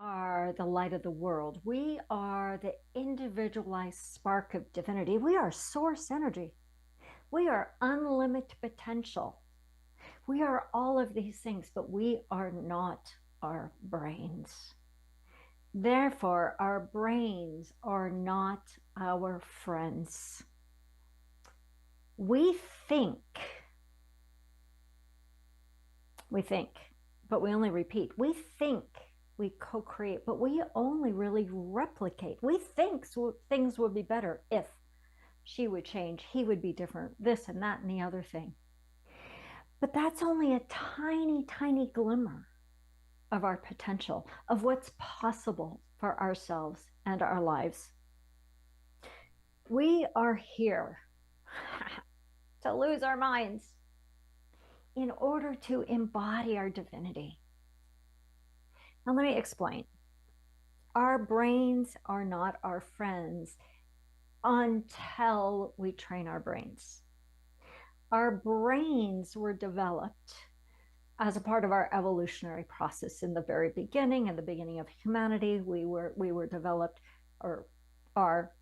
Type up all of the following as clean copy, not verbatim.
Are the light of the world. We are the individualized spark of divinity. We are source energy. We are unlimited potential. We are all of these things, but we are not our brains. Therefore, our brains are not our friends. We think, we think, but we only repeat. We think we co-create, but we only really replicate. We think things would be better if she would change, he would be different, this and that and the other thing. But that's only a tiny, tiny glimmer of our potential, of what's possible for ourselves and our lives. We are here to lose our minds in order to embody our divinity. Now, let me explain. Our brains are not our friends until we train our brains. Our brains were developed as a part of our evolutionary process in the very beginning, in the beginning of humanity. We were developed, or our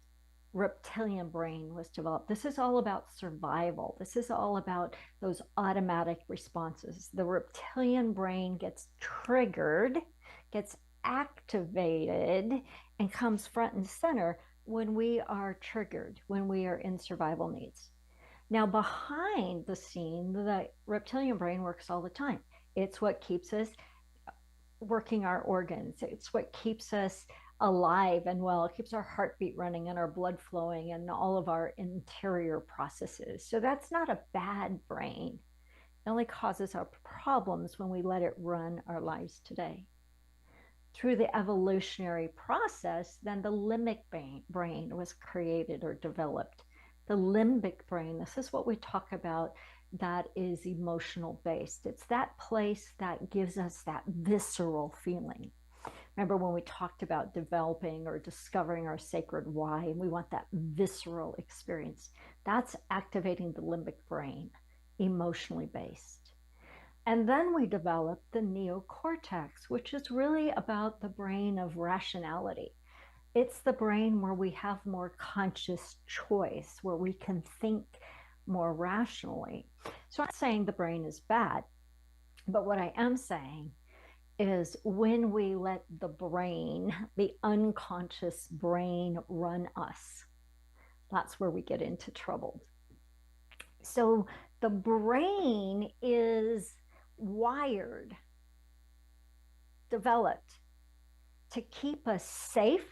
reptilian brain was developed. This is all about survival. This is all about those automatic responses. The reptilian brain gets triggered, gets activated, and comes front and center when we are triggered, when we are in survival needs. Now, behind the scene, the reptilian brain works all the time. It's what keeps us working our organs. It's what keeps us alive and well. It keeps our heartbeat running and our blood flowing and all of our interior processes. So that's not a bad brain. It only causes our problems when we let it run our lives today. Through the evolutionary process, then the limbic brain was created or developed. The limbic brain, this is what we talk about, that is emotional based. It's that place that gives us that visceral feeling. Remember when we talked about developing or discovering our sacred why, and we want that visceral experience? That's activating the limbic brain, emotionally based. And then we develop the neocortex, which is really about the brain of rationality. It's the brain where we have more conscious choice, where we can think more rationally. So I'm not saying the brain is bad, but what I am saying is when we let the brain, the unconscious brain, run us, that's where we get into trouble. So the brain is wired, developed to keep us safe,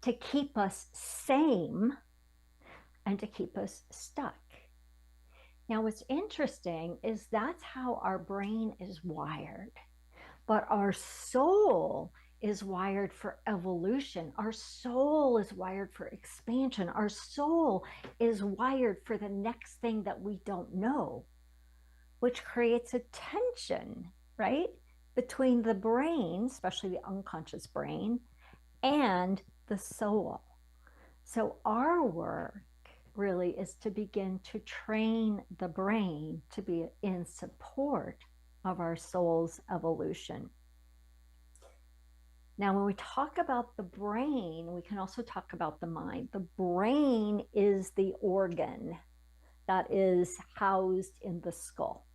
to keep us sane, and to keep us stuck. Now, what's interesting is that's how our brain is wired. But our soul is wired for evolution. Our soul is wired for expansion. Our soul is wired for the next thing that we don't know, which creates a tension, right? Between the brain, especially the unconscious brain, and the soul. So our work really is to begin to train the brain to be in support of our soul's evolution. Now, when we talk about the brain, we can also talk about the mind. The brain is the organ that is housed in the skull.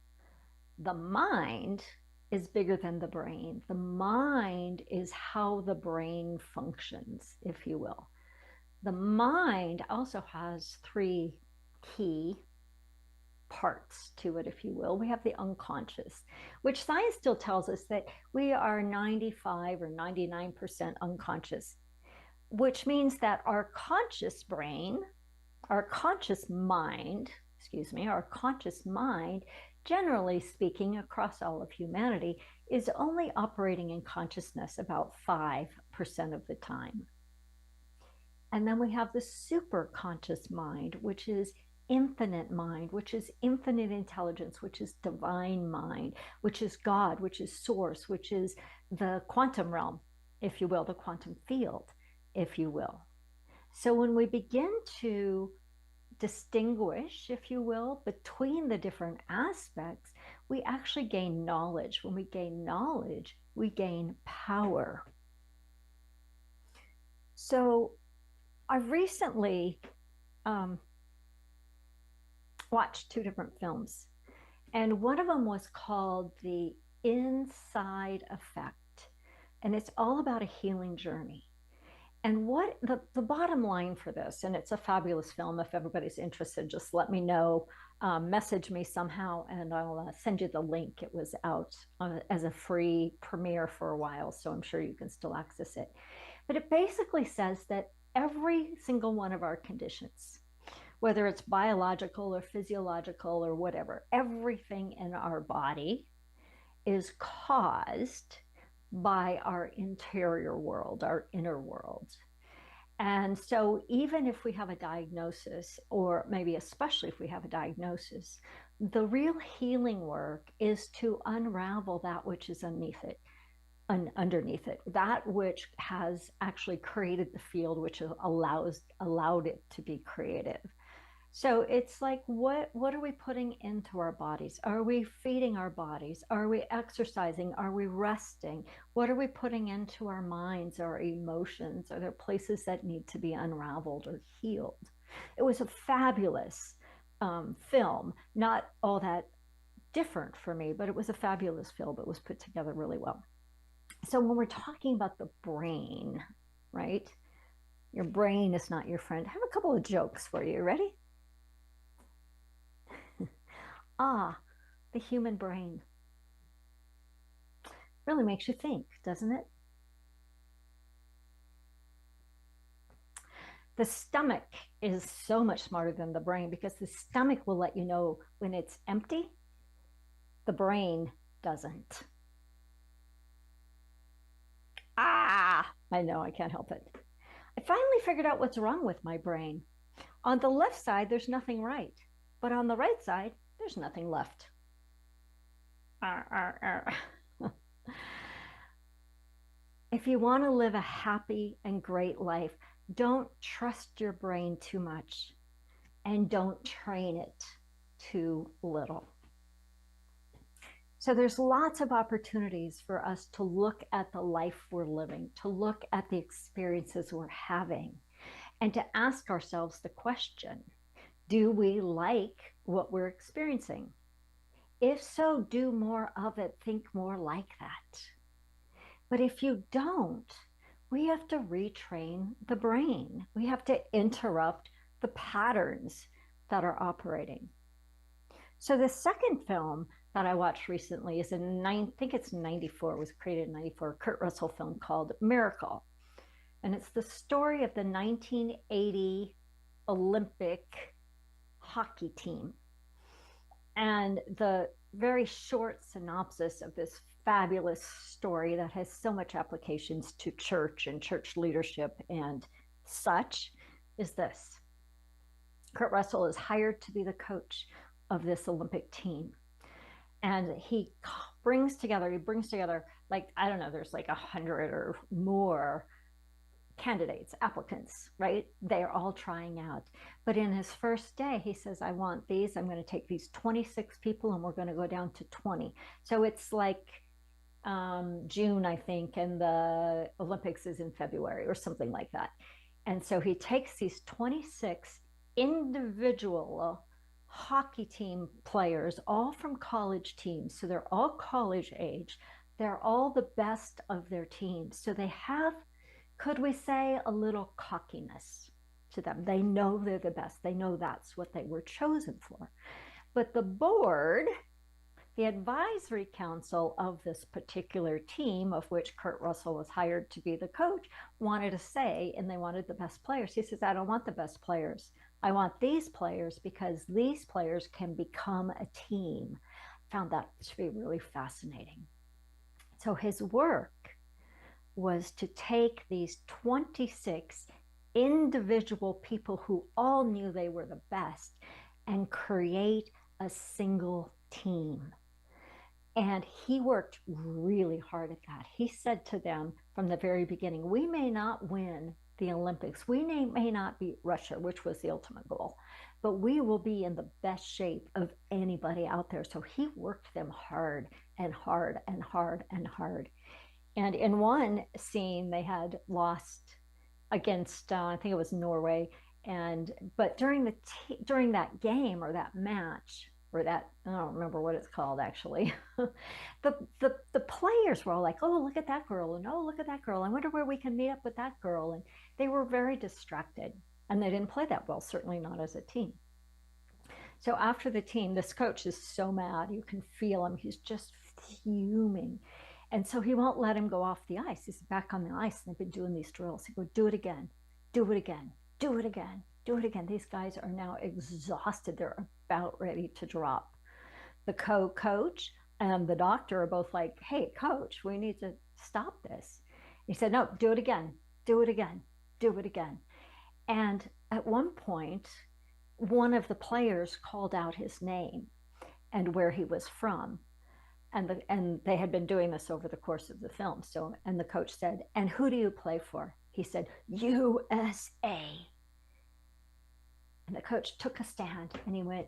The mind is bigger than the brain. The mind is how the brain functions, if you will. The mind also has three key parts to it, if you will. We have the unconscious, which science still tells us that we are 95 or 99% unconscious, which means that our conscious brain, our conscious mind, our conscious mind, generally speaking, across all of humanity, is only operating in consciousness about 5% of the time. And then we have the super conscious mind, which is infinite mind, which is infinite intelligence, which is divine mind, which is God, which is source, which is the quantum realm, if you will, the quantum field, if you will. So when we begin to distinguish, if you will, between the different aspects, we actually gain knowledge. When we gain knowledge, we gain power. So I've recently watched two different films, and one of them was called The Inside Effect, and it's all about a healing journey. And what the bottom line for this, and it's a fabulous film. If everybody's interested, just let me know, message me somehow, and I'll send you the link. It was out as a free premiere for a while, so I'm sure you can still access it. But it basically says that every single one of our conditions, whether it's biological or physiological or whatever, everything in our body is caused by our interior world, our inner world. And so, even if we have a diagnosis, or maybe especially if we have a diagnosis, the real healing work is to unravel that which is underneath it, that which has actually created the field, which allowed it to be created. So it's like, what are we putting into our bodies? Are we feeding our bodies? Are we exercising? Are we resting? What are we putting into our minds, our emotions? Are there places that need to be unraveled or healed? It was a fabulous film, not all that different for me, but it was a fabulous film. It was put together really well. So when we're talking about the brain, right? Your brain is not your friend. I have a couple of jokes for you. Ready? The human brain. Really makes you think, doesn't it? The stomach is so much smarter than the brain, because the stomach will let you know when it's empty. The brain doesn't. I know, I can't help it. I finally figured out what's wrong with my brain. On the left side, there's nothing right, but on the right side, there's nothing left. If you want to live a happy and great life, don't trust your brain too much, and don't train it too little. So there's lots of opportunities for us to look at the life we're living, to look at the experiences we're having, and to ask ourselves the question, do we like what we're experiencing? If so, do more of it, think more like that. But if you don't, we have to retrain the brain. We have to interrupt the patterns that are operating. So the second film that I watched recently is I think it's 94, it was created in 94, Kurt Russell film called Miracle. And it's the story of the 1980 Olympic hockey team. And the very short synopsis of this fabulous story that has so much applications to church and church leadership and such is this. Kurt Russell is hired to be the coach of this Olympic team. And he brings together, like, I don't know, there's like 100 or more candidates, applicants, right? They're all trying out. But in his first day, he says, I want these. I'm going to take these 26 people and we're going to go down to 20. So it's like June, I think, and the Olympics is in February or something like that. And so he takes these 26 individual hockey team players, all from college teams. So they're all college age. They're all the best of their teams. So they have, could we say, a little cockiness to them. They know they're the best. They know that's what they were chosen for. But the board, the advisory council of this particular team, of which Kurt Russell was hired to be the coach, wanted to say, and they wanted the best players. He says, I don't want the best players. I want these players because these players can become a team. I found that to be really fascinating. So his work was to take these 26 individual people who all knew they were the best and create a single team. And he worked really hard at that. He said to them from the very beginning, we may not win the Olympics. We may not beat Russia, which was the ultimate goal, but we will be in the best shape of anybody out there. So he worked them hard and hard and hard and hard. And in one scene, they had lost against, I think it was Norway. And but during that game or that match or that, I don't remember what it's called actually, the players were all like, oh, look at that girl, and oh, look at that girl. I wonder where we can meet up with that girl. And they were very distracted, and they didn't play that well, certainly not as a team. So after the team, this coach is so mad. You can feel him. He's just fuming. And so he won't let him go off the ice. He's back on the ice, and they've been doing these drills. He go, do it again, do it again, do it again, do it again. These guys are now exhausted. They're about ready to drop. The coach and the doctor are both like, hey, coach, we need to stop this. He said, no, do it again, do it again, do it again. And at one point, one of the players called out his name and where he was from. And they had been doing this over the course of the film. So, and the coach said, and who do you play for? He said, USA. And the coach took a stand and he went,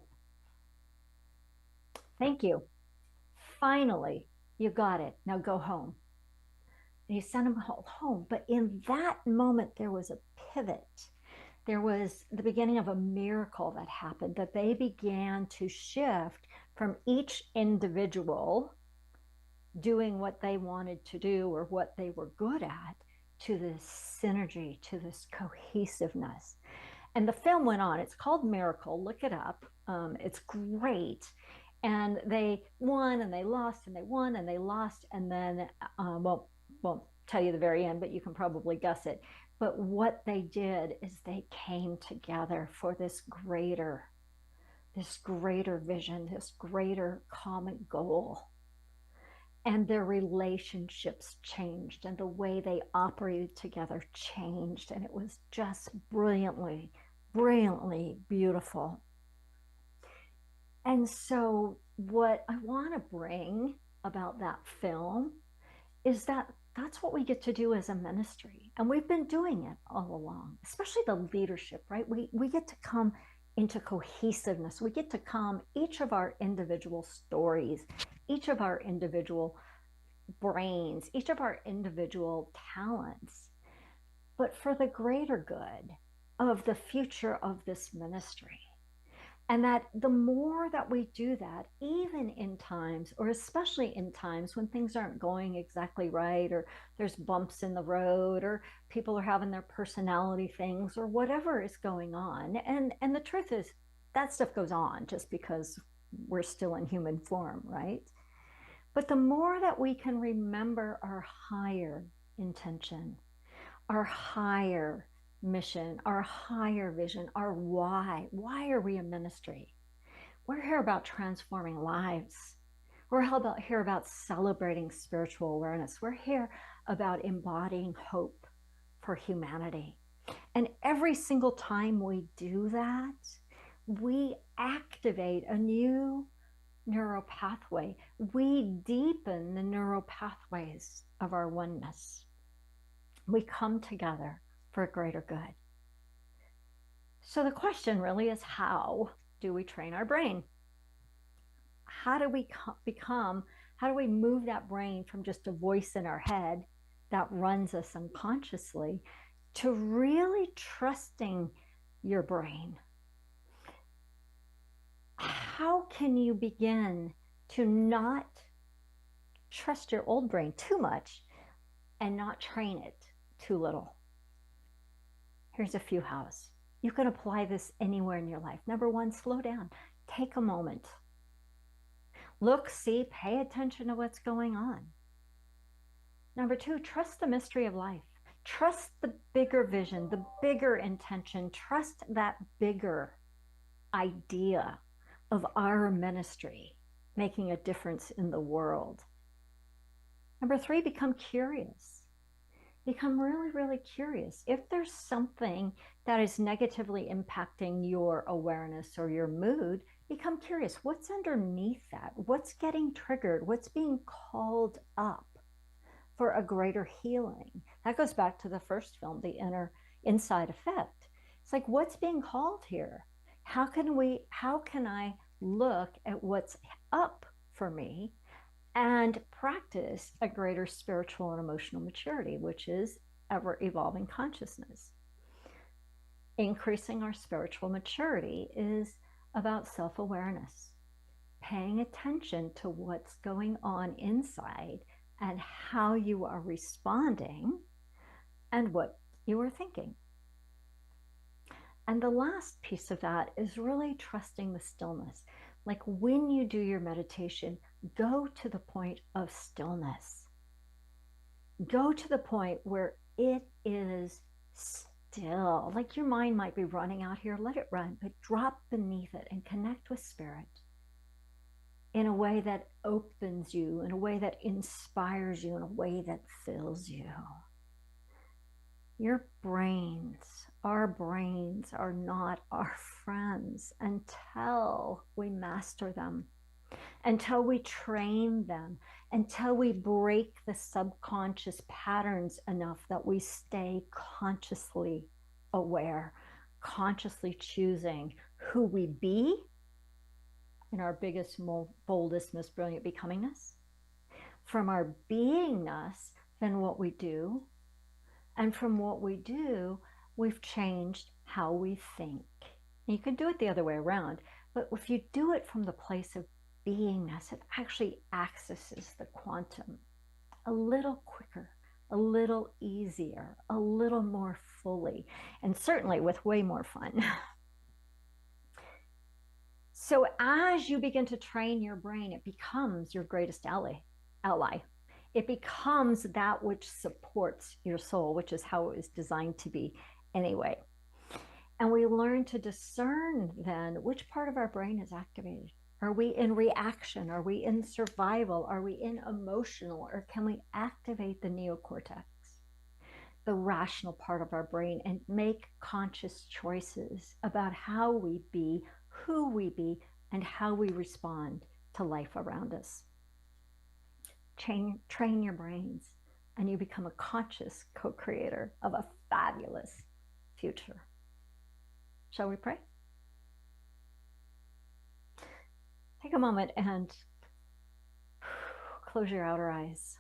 thank you. Finally, you got it. Now go home. And he sent him home. But in that moment, there was a pivot. There was the beginning of a miracle that happened, that they began to shift from each individual doing what they wanted to do or what they were good at to this synergy, to this cohesiveness. And the film went on. It's called Miracle. Look it up. It's great. And they won and they lost and they won and they lost. And then, won't tell you the very end, but you can probably guess it. But what they did is they came together for this greater vision, this greater common goal. And their relationships changed and the way they operated together changed. And it was just brilliantly, brilliantly beautiful. And so what I want to bring about that film is that that's what we get to do as a ministry. And we've been doing it all along, especially the leadership, right? We get to come into cohesiveness. We get to come, each of our individual stories, each of our individual brains, each of our individual talents, but for the greater good of the future of this ministry. And that the more that we do that, even in times, or especially in times when things aren't going exactly right, or there's bumps in the road, or people are having their personality things, or whatever is going on. And the truth is, that stuff goes on just because we're still in human form, right? But the more that we can remember our higher intention, our higher mission, our higher vision, our why. Why are we a ministry? We're here about transforming lives. We're here about celebrating spiritual awareness. We're here about embodying hope for humanity. And every single time we do that, we activate a new neural pathway. We deepen the neural pathways of our oneness. We come together for a greater good. So the question really is, how do we train our brain? How do we move that brain from just a voice in our head that runs us unconsciously to really trusting your brain? How can you begin to not trust your old brain too much and not train it too little? Here's a few hows. You can apply this anywhere in your life. Number one, slow down. Take a moment. Look, see, pay attention to what's going on. Number two, trust the mystery of life. Trust the bigger vision, the bigger intention. Trust that bigger idea of our ministry making a difference in the world. Number three, become curious. Become really, really curious. If there's something that is negatively impacting your awareness or your mood, become curious. What's underneath that? What's getting triggered? What's being called up for a greater healing? That goes back to the first film, the inside effect. It's like, what's being called here? How can I look at what's up for me and practice a greater spiritual and emotional maturity, which is ever evolving consciousness? Increasing our spiritual maturity is about self-awareness, paying attention to what's going on inside and how you are responding and what you are thinking. And the last piece of that is really trusting the stillness. Like when you do your meditation, go to the point of stillness. Go to the point where it is still. Like your mind might be running out here, let it run, but drop beneath it and connect with spirit in a way that opens you, in a way that inspires you, in a way that fills you. Your brains, our brains are not our friends until we master them, until we train them, until we break the subconscious patterns enough that we stay consciously aware, consciously choosing who we be in our biggest, boldest, most brilliant becomingness, from our beingness, then what we do, and from what we do, we've changed how we think. And you can do it the other way around, but if you do it from the place of beingness, it actually accesses the quantum a little quicker, a little easier, a little more fully, and certainly with way more fun. So as you begin to train your brain, it becomes your greatest ally. It becomes that which supports your soul, which is how it was designed to be anyway. And we learn to discern then which part of our brain is activated. Are we in reaction? Are we in survival? Are we in emotional? Or can we activate the neocortex, the rational part of our brain, and make conscious choices about how we be, who we be, and how we respond to life around us? Train your brains, and you become a conscious co-creator of a fabulous future. Shall we pray? Take a moment and close your outer eyes.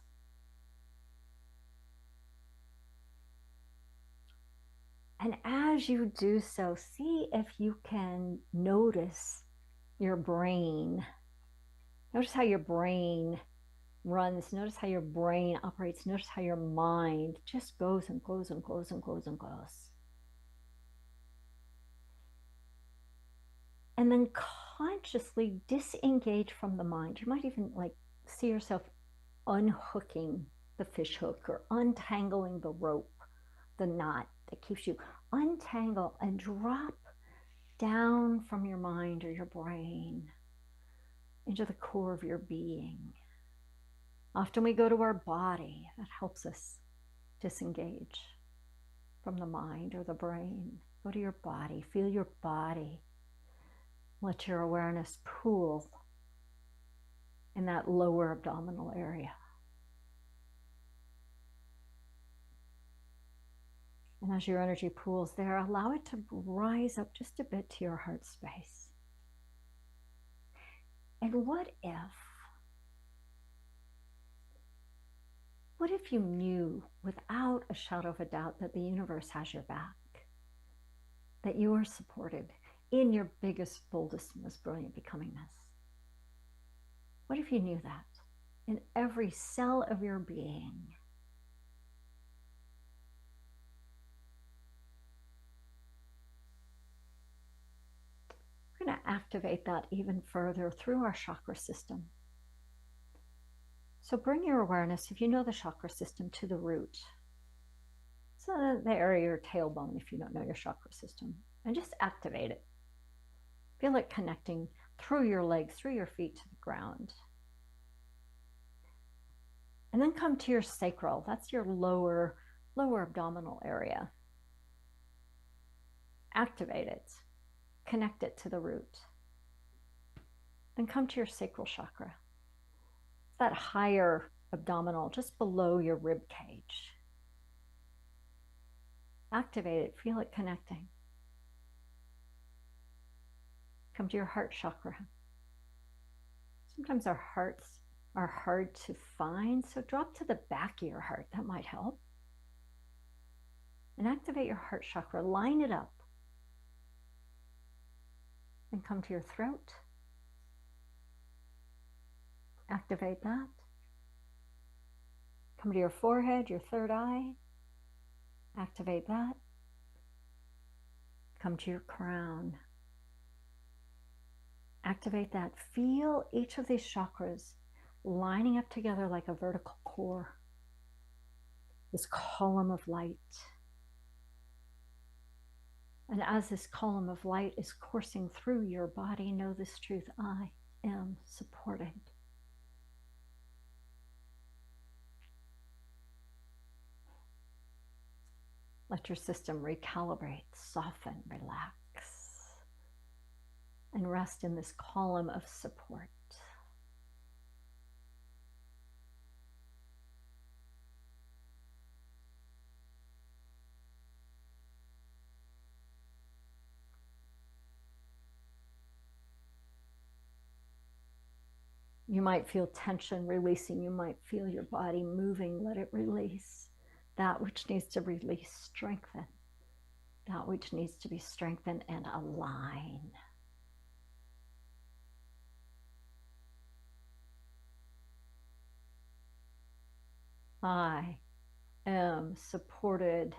And as you do so, see if you can notice your brain. Notice how your brain runs. Notice how your brain operates. Notice how your mind just goes and goes and goes and goes and goes. And then consciously disengage from the mind. You might even like see yourself unhooking the fish hook or untangling the rope, the knot that keeps you. Untangle and drop down from your mind or your brain into the core of your being. Often we go to our body. That helps us disengage from the mind or the brain. Go to your body. Feel your body. Let your awareness pool in that lower abdominal area. And as your energy pools there, allow it to rise up just a bit to your heart space. And what if you knew without a shadow of a doubt that the universe has your back, that you are supported in your biggest, boldest, most brilliant becomingness? What if you knew that in every cell of your being? We're going to activate that even further through our chakra system. So bring your awareness, if you know the chakra system, to the root. So the area of your tailbone, if you don't know your chakra system, and just activate it. Feel it connecting through your legs, through your feet to the ground. And then come to your sacral. That's your lower abdominal area. Activate it. Connect it to the root. Then come to your sacral chakra. It's that higher abdominal, just below your rib cage. Activate it. Feel it connecting. Come to your heart chakra. Sometimes our hearts are hard to find, so drop to the back of your heart. That might help. And activate your heart chakra. Line it up. And come to your throat. Activate that. Come to your forehead, your third eye. Activate that. Come to your crown. Activate that. Feel each of these chakras lining up together like a vertical core. This column of light. And as this column of light is coursing through your body, know this truth: I am supported. Let your system recalibrate, soften, relax, and rest in this column of support. You might feel tension releasing. You might feel your body moving. Let it release. That which needs to release, strengthen. That which needs to be strengthened, and align. I am supported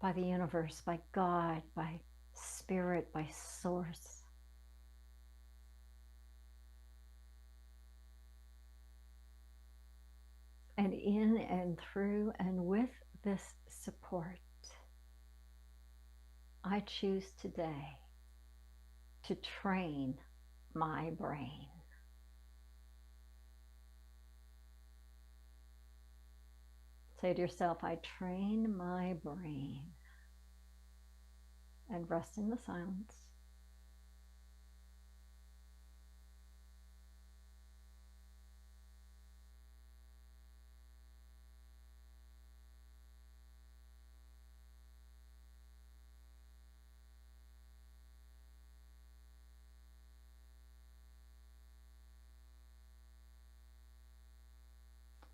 by the universe, by God, by spirit, by source. And in and through and with this support, I choose today to train my brain. Say to yourself, I train my brain. And rest in the silence.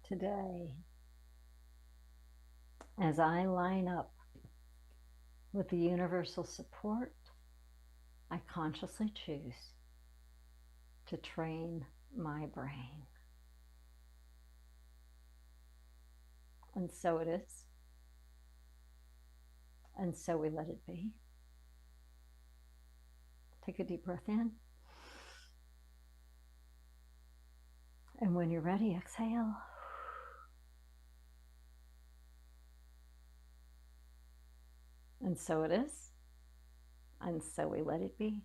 Today, as I line up with the universal support, I consciously choose to train my brain. And so it is. And so we let it be. Take a deep breath in. And when you're ready, exhale. And so it is. And so we let it be.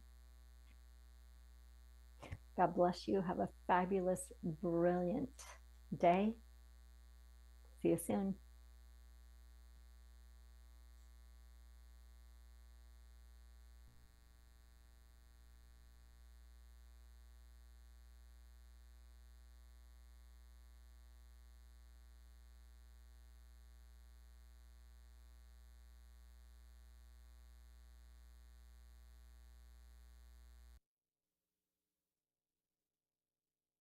God bless you. Have a fabulous, brilliant day. See you soon.